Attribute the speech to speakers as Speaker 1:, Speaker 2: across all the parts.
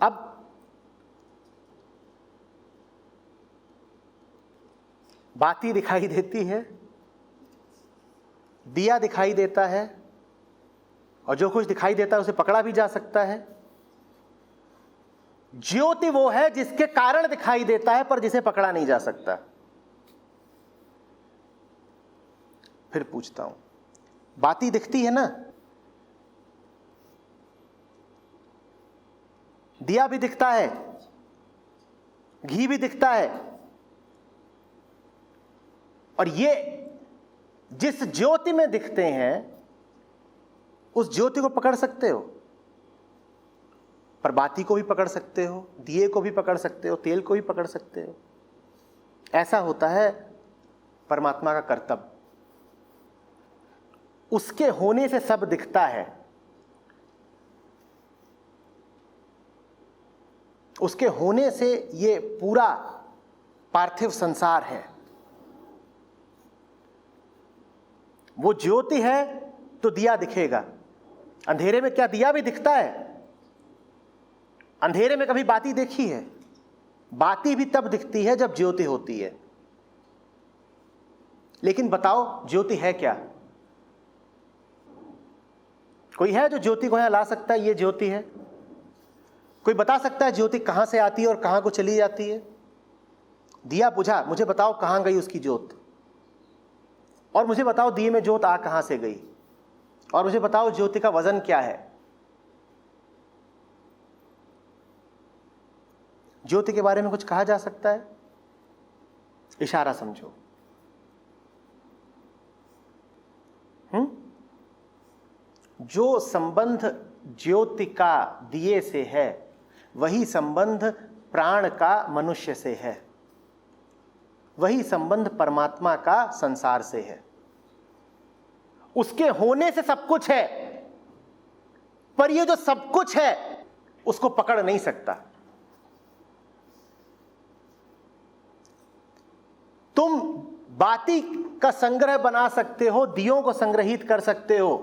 Speaker 1: अब बाती दिखाई देती है, दिया दिखाई देता है, और जो कुछ दिखाई देता है उसे पकड़ा भी जा सकता है। ज्योति वो है जिसके कारण दिखाई देता है पर जिसे पकड़ा नहीं जा सकता। फिर पूछता हूं, बाती दिखती है ना, दिया भी दिखता है, घी भी दिखता है, और ये जिस ज्योति में दिखते हैं उस ज्योति को पकड़ सकते हो, पर बाती को भी पकड़ सकते हो, दिए को भी पकड़ सकते हो, तेल को भी पकड़ सकते हो। ऐसा होता है परमात्मा का कर्तव्य। उसके होने से सब दिखता है, उसके होने से ये पूरा पार्थिव संसार है। वो ज्योति है तो दिया दिखेगा। अंधेरे में क्या दिया भी दिखता है? अंधेरे में कभी बाती देखी है? बाती भी तब दिखती है जब ज्योति होती है। लेकिन बताओ ज्योति है क्या? कोई है जो ज्योति को यहां ला सकता है ये ज्योति है? कोई बता सकता है ज्योति कहां से आती है और कहां को चली जाती है? दिया बुझा, मुझे बताओ कहां गई उसकी ज्योत, और मुझे बताओ दिए में ज्योत आ कहां से गई, और मुझे बताओ ज्योति का वजन क्या है। ज्योति के बारे में कुछ कहा जा सकता है? इशारा समझो। जो संबंध ज्योति का दिए से है वही संबंध प्राण का मनुष्य से है, वही संबंध परमात्मा का संसार से है। उसके होने से सब कुछ है, पर ये जो सब कुछ है उसको पकड़ नहीं सकता। तुम बाती का संग्रह बना सकते हो, दियों को संग्रहित कर सकते हो,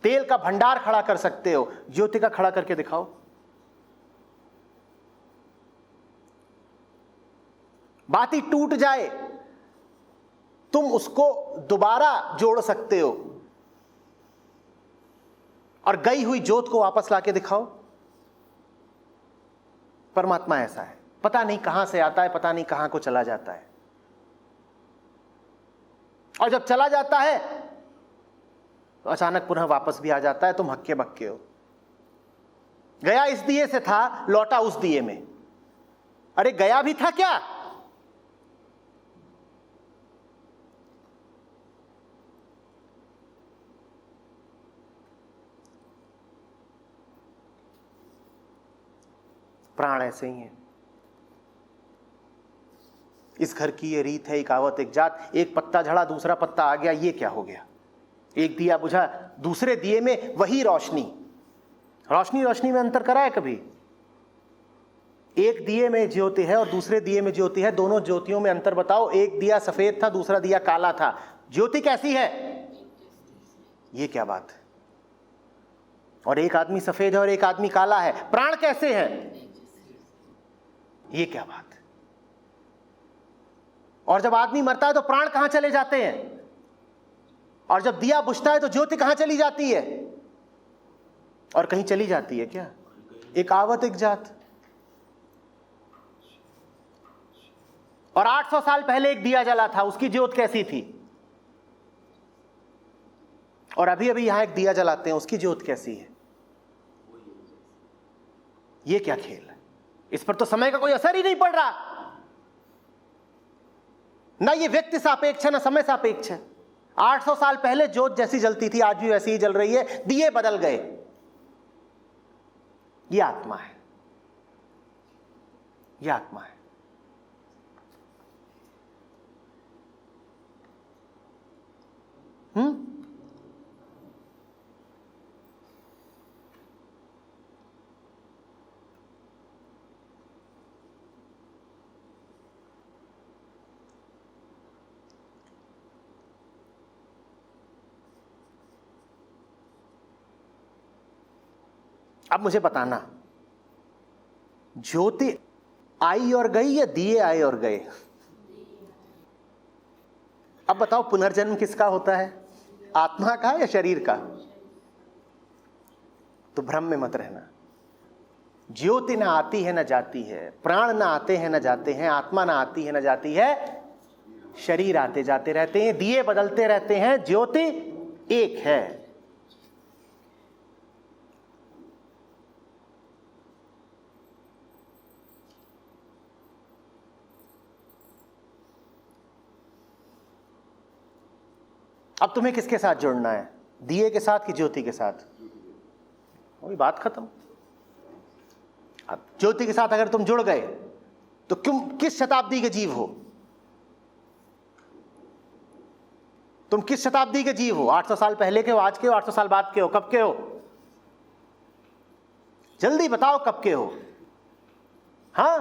Speaker 1: तेल का भंडार खड़ा कर सकते हो, ज्योति का खड़ा करके दिखाओ। बाती टूट जाए तुम उसको दोबारा जोड़ सकते हो, और गई हुई ज्योत को वापस लाके दिखाओ। परमात्मा ऐसा है, पता नहीं कहां से आता है, पता नहीं कहां को चला जाता है, और जब चला जाता है तो अचानक पुनः वापस भी आ जाता है। तुम हक्के बक्के हो। गया इस दिए से था, लौटा उस दिए में। अरे गया भी था क्या? प्राण ऐसे ही है। इस घर की ये रीत है, एक आवत एक जात। एक पत्ता झड़ा दूसरा पत्ता आ गया, ये क्या हो गया? एक दिया बुझा दूसरे दिए में वही रोशनी। रोशनी रोशनी में अंतर करा है कभी? एक दिए में ज्योति है और दूसरे दिए में ज्योति है, दोनों ज्योतियों में अंतर बताओ। एक दिया सफेद था, दूसरा दिया काला था, ज्योति कैसी है? ये क्या बात है? और एक आदमी सफेद है और एक आदमी काला है, प्राण कैसे है? ये क्या बात है? और जब आदमी मरता है तो प्राण कहां चले जाते हैं, और जब दिया बुझता है तो ज्योति कहां चली जाती है? और कहीं चली जाती है क्या? एक आवत एक जात। और 800 साल पहले एक दिया जला था, उसकी ज्योत कैसी थी? और अभी अभी यहां एक दिया जलाते हैं, उसकी ज्योत कैसी है? ये क्या खेल है? इस पर तो समय का कोई असर ही नहीं पड़ रहा। ना ये व्यक्ति सापेक्ष है ना समय सापेक्ष है। 800 साल पहले ज्योत जैसी जलती थी आज भी वैसी ही जल रही है, दिए बदल गए। ये आत्मा है, ये आत्मा है। अब मुझे बताना, ज्योति आई और गई या दिए आए और गए? अब बताओ पुनर्जन्म किसका होता है, आत्मा का या शरीर का? तो भ्रम में मत रहना। ज्योति ना आती है ना जाती है, प्राण ना आते हैं ना जाते हैं, आत्मा ना आती है ना जाती है, शरीर आते जाते रहते हैं, दिए बदलते रहते हैं, ज्योति एक है। अब तुम्हें किसके साथ जुड़ना है, दिए के साथ कि ज्योति के साथ? वही बात खत्म। अब ज्योति के साथ अगर तुम जुड़ गए तो किस शताब्दी के जीव हो? तुम किस शताब्दी के जीव हो? 800 साल पहले के हो, आज के हो, 800 साल बाद के हो, कब के हो? जल्दी बताओ कब के हो? हाँ,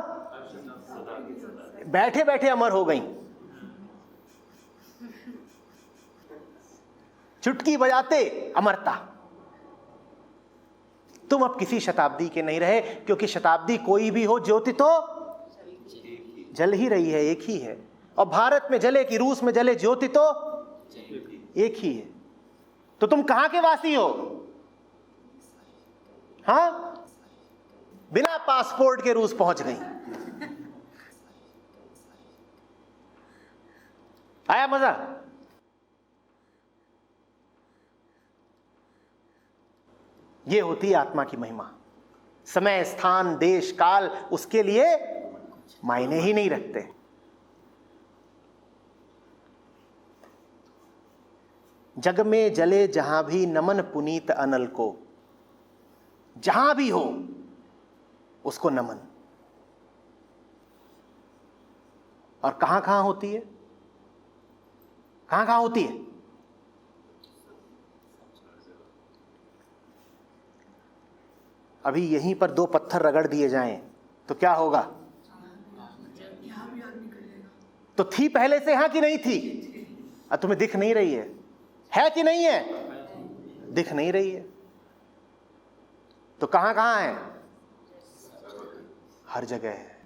Speaker 1: बैठे बैठे अमर हो गई, चुटकी बजाते अमरता। तुम अब किसी शताब्दी के नहीं रहे, क्योंकि शताब्दी कोई भी हो, ज्योति तो जल ही रही है, एक ही है। और भारत में जले कि रूस में जले, ज्योति तो एक ही है। तो तुम कहां के वासी हो? हां, बिना पासपोर्ट के रूस पहुंच गई। आया मजा? ये होती है आत्मा की महिमा। समय, स्थान, देश, काल उसके लिए मायने ही नहीं रखते। जग में जले जहां भी नमन पुनीत अनल को, जहां भी हो उसको नमन। और कहां कहां होती है? कहां कहां होती है? अभी यहीं पर 2 पत्थर रगड़ दिए जाएं तो क्या होगा? तो थी पहले से यहां कि नहीं थी? तुम्हें दिख नहीं रही है कि नहीं है? दिख नहीं रही है। तो कहां कहां है? हर जगह है,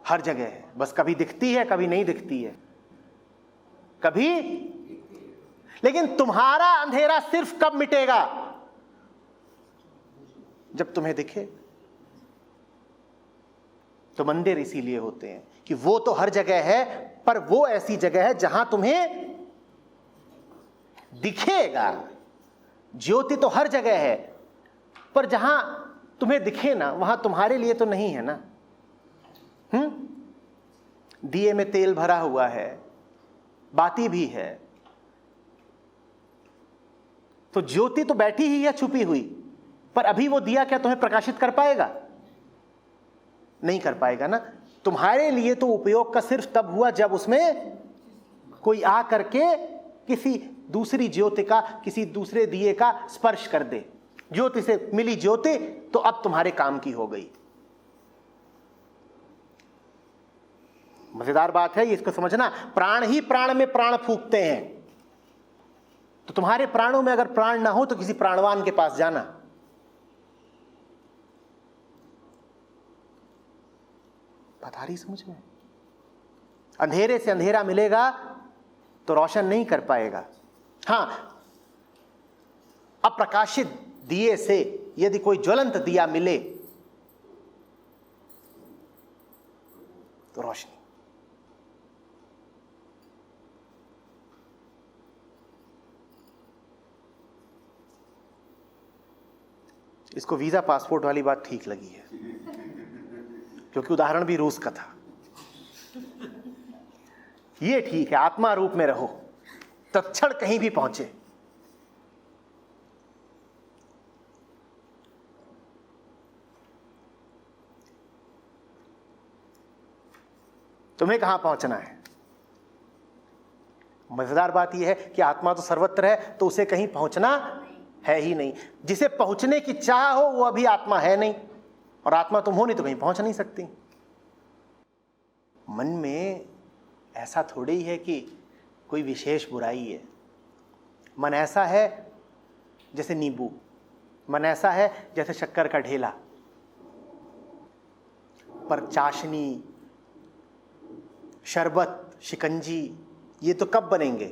Speaker 1: हर जगह है। बस कभी दिखती है, कभी नहीं दिखती है, कभी। लेकिन तुम्हारा अंधेरा सिर्फ कब मिटेगा? जब तुम्हें दिखे। तो मंदिर इसीलिए होते हैं कि वो तो हर जगह है, पर वो ऐसी जगह है जहां तुम्हें दिखेगा। ज्योति तो हर जगह है, पर जहां तुम्हें दिखे ना, वहां तुम्हारे लिए तो नहीं है ना। दिए में तेल भरा हुआ है, बाती भी है, तो ज्योति तो बैठी ही है छुपी हुई, पर अभी वो दिया क्या तुम्हें प्रकाशित कर पाएगा? नहीं कर पाएगा ना। तुम्हारे लिए तो उपयोग का सिर्फ तब हुआ जब उसमें कोई आ करके किसी दूसरी ज्योति का, किसी दूसरे दिए का स्पर्श कर दे। ज्योति से मिली ज्योति तो अब तुम्हारे काम की हो गई। मजेदार बात है, इसको समझना। प्राण ही प्राण में प्राण फूंकते हैं। तो तुम्हारे प्राणों में अगर प्राण ना हो तो किसी प्राणवान के पास जाना। बात आ रही समझ में? अंधेरे से अंधेरा मिलेगा तो रोशन नहीं कर पाएगा। हां, अप्रकाशित दिए से यदि कोई ज्वलंत दिया मिले तो रोशनी। इसको वीजा पासपोर्ट वाली बात ठीक लगी है, क्योंकि उदाहरण भी रूस का था। ये ठीक है, आत्मा रूप में रहो, तत्क्षण कहीं भी पहुंचे। तुम्हें कहां पहुंचना है? मजेदार बात यह है कि आत्मा तो सर्वत्र है, तो उसे कहीं पहुंचना है ही नहीं। जिसे पहुंचने की चाह हो वो अभी आत्मा है नहीं, और आत्मा तुम हो नहीं तो कहीं पहुंच नहीं सकती। मन में ऐसा थोड़ी ही है कि कोई विशेष बुराई है। मन ऐसा है जैसे नींबू, मन ऐसा है जैसे शक्कर का ढेला। पर चाशनी, शरबत, शिकंजी, ये तो कब बनेंगे?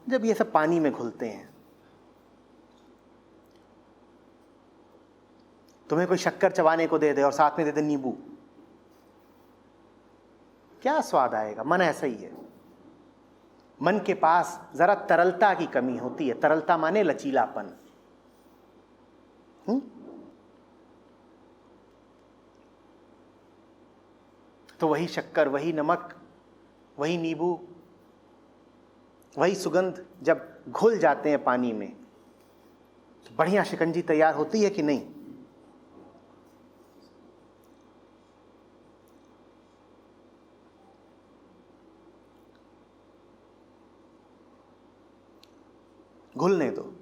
Speaker 1: जब ये सब पानी में घुलते हैं। तुम्हें कोई शक्कर चबाने को दे दे और साथ में दे दे नींबू, क्या स्वाद आएगा? मन ऐसा ही है। मन के पास जरा तरलता की कमी होती है। तरलता माने लचीलापन। तो वही शक्कर, वही नमक, वही नींबू, वही सुगंध जब घुल जाते हैं पानी में तो बढ़िया शिकंजी तैयार होती है कि नहीं? घुलने दो।